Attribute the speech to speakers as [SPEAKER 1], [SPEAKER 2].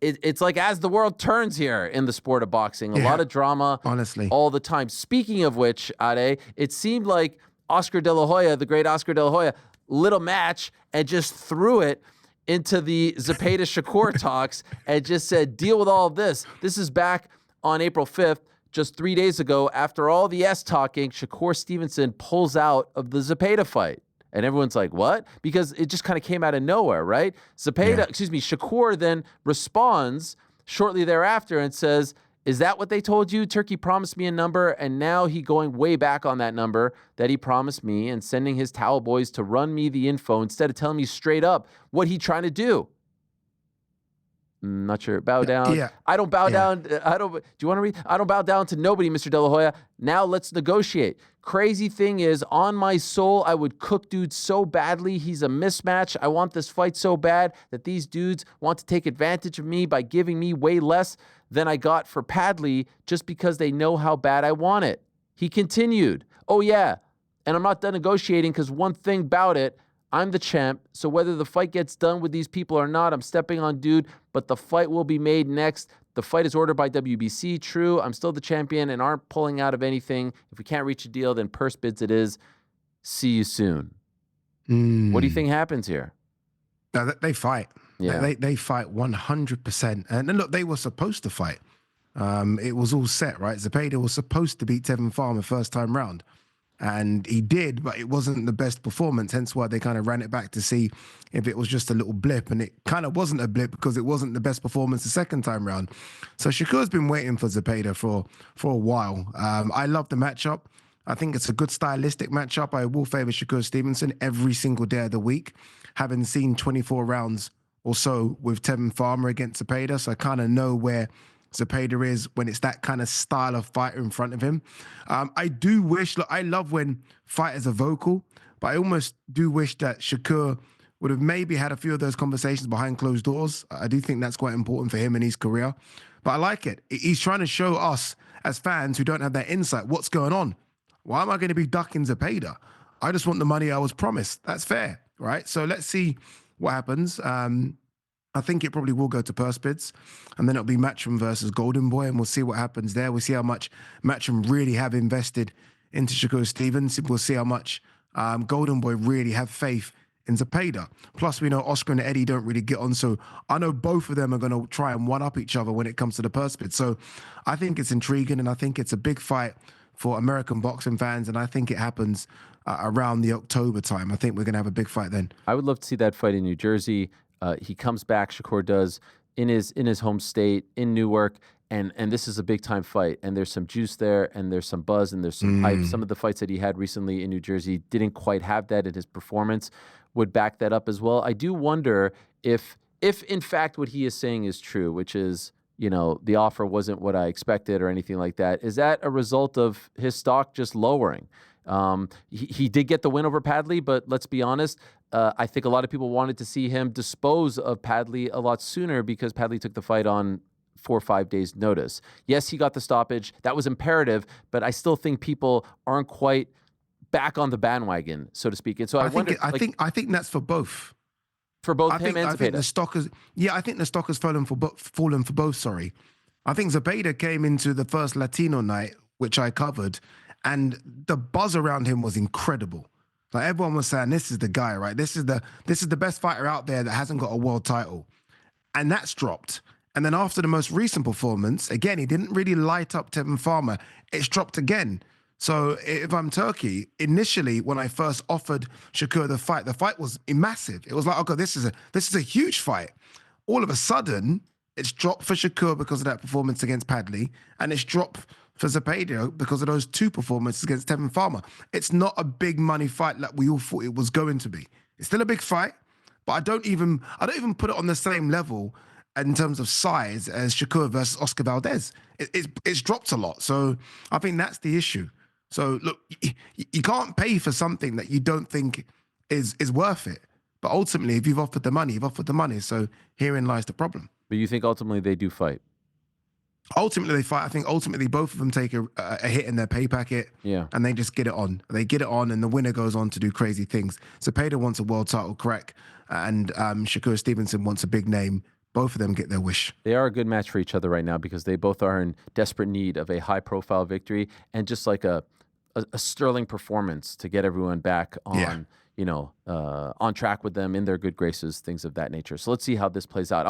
[SPEAKER 1] it's like as the world turns here in the sport of boxing, a lot of drama,
[SPEAKER 2] honestly,
[SPEAKER 1] all the time. Speaking of which, Ade, it seemed like Oscar De La Hoya, the great Oscar De La Hoya, lit a match and just threw it into the Zepeda Shakur talks and just said, deal with all of this. This is back on April 5th, just 3 days ago. After all the talking, Shakur Stevenson pulls out of the Zepeda fight. And everyone's like, what? Because it just kind of came out of nowhere, right? Shakur then responds shortly thereafter and says, is that what they told you? Turkey promised me a number, and now he going way back on that number that he promised me and sending his towel boys to run me the info instead of telling me straight up what he trying to do. Not sure. Bow down.
[SPEAKER 2] Yeah.
[SPEAKER 1] I don't bow down. Do you want to read? I don't bow down to nobody, Mr. De La Hoya. Now let's negotiate. Crazy thing is, on my soul, I would cook dude so badly. He's a mismatch. I want this fight so bad that these dudes want to take advantage of me by giving me way less than I got for Padley just because they know how bad I want it. He continued, oh yeah, and I'm not done negotiating because one thing about it, I'm the champ, so whether the fight gets done with these people or not, I'm stepping on dude, but the fight will be made next. The fight is ordered by WBC. True, I'm still the champion and aren't pulling out of anything. If we can't reach a deal, then purse bids it is. See you soon. What do you think happens here?
[SPEAKER 2] No, they fight.
[SPEAKER 1] Yeah.
[SPEAKER 2] They fight 100%. And look, they were supposed to fight. It was all set, right? Zepeda was supposed to beat Tevin Farmer first time round. And he did, but it wasn't the best performance, hence why they kind of ran it back to see if it was just a little blip. And it kind of wasn't a blip because it wasn't the best performance the second time round. So Shakur's been waiting for Zepeda for a while. I love the matchup. I think it's a good stylistic matchup. I will favor Shakur Stevenson every single day of the week, having seen 24 rounds or so with Tevin Farmer against Zepeda. So I kind of know where Zepeda is when it's that kind of style of fighter in front of him. I do wish, look, I love when fighters are vocal, but I almost do wish that Shakur would have maybe had a few of those conversations behind closed doors. I do think that's quite important for him in his career. But I like it. He's trying to show us as fans who don't have that insight, what's going on? Why am I going to be ducking Zepeda? I just want the money I was promised. That's fair, right? So let's see what happens. I think it probably will go to purse bids, and then it'll be Matchroom versus Golden Boy, and we'll see what happens there. We'll see how much Matchroom really have invested into Shakur Stevenson. We'll see how much Golden Boy really have faith in Zepeda. Plus, we know Oscar and Eddie don't really get on, so I know both of them are going to try and one-up each other when it comes to the purse bid. So I think it's intriguing, and I think it's a big fight for American boxing fans, and I think it happens around the October time. I think we're going to have a big fight then.
[SPEAKER 1] I would love to see that fight in New Jersey. He comes back, Shakur does, in his home state, in Newark, and this is a big-time fight, and there's some juice there, and there's some buzz, and there's some hype. Some of the fights that he had recently in New Jersey didn't quite have that, and his performance would back that up as well. I do wonder if in fact what he is saying is true, which is, you know, the offer wasn't what I expected or anything like that. Is that a result of his stock just lowering? He did get the win over Padley, but let's be honest, I think a lot of people wanted to see him dispose of Padley a lot sooner because Padley took the fight on 4 or 5 days notice. Yes, he got the stoppage. That was imperative, but I still think people aren't quite back on the bandwagon, so to speak. And so I
[SPEAKER 2] think that's for both.
[SPEAKER 1] For both him and Zepeda.
[SPEAKER 2] I think the stock has, I think the stock has fallen for both. Sorry, I think Zepeda came into the first Latino night, which I covered, and the buzz around him was incredible. Like everyone was saying, this is the guy, right? This is the best fighter out there that hasn't got a world title, and that's dropped. And then after the most recent performance, again, he didn't really light up Tevin Farmer. It's dropped again. So if I'm Turkey, initially when I first offered Shakur the fight was massive. It was like, okay, this is a huge fight. All of a sudden, it's dropped for Shakur because of that performance against Padley, and it's dropped for Zepeda because of those 2 performances against Tevin Farmer. It's not a big money fight like we all thought it was going to be. It's still a big fight, but I don't even put it on the same level in terms of size as Shakur versus Oscar Valdez. It's dropped a lot. So I think that's the issue. So look, you can't pay for something that you don't think is worth it. But ultimately, if you've offered the money, you've offered the money. So herein lies the problem.
[SPEAKER 1] But you think ultimately they do fight?
[SPEAKER 2] Ultimately, they fight. I think ultimately both of them take a hit in their pay packet, and they just get it on. They get it on, and the winner goes on to do crazy things. Zepeda wants a world title, correct? And Shakur Stevenson wants a big name both of them get their wish.
[SPEAKER 1] They are a good match for each other right now because they both are in desperate need of a high-profile victory and just like a sterling performance to get everyone back
[SPEAKER 2] Yeah.
[SPEAKER 1] on, on track with them in their good graces, things of that nature. So let's see how this plays out.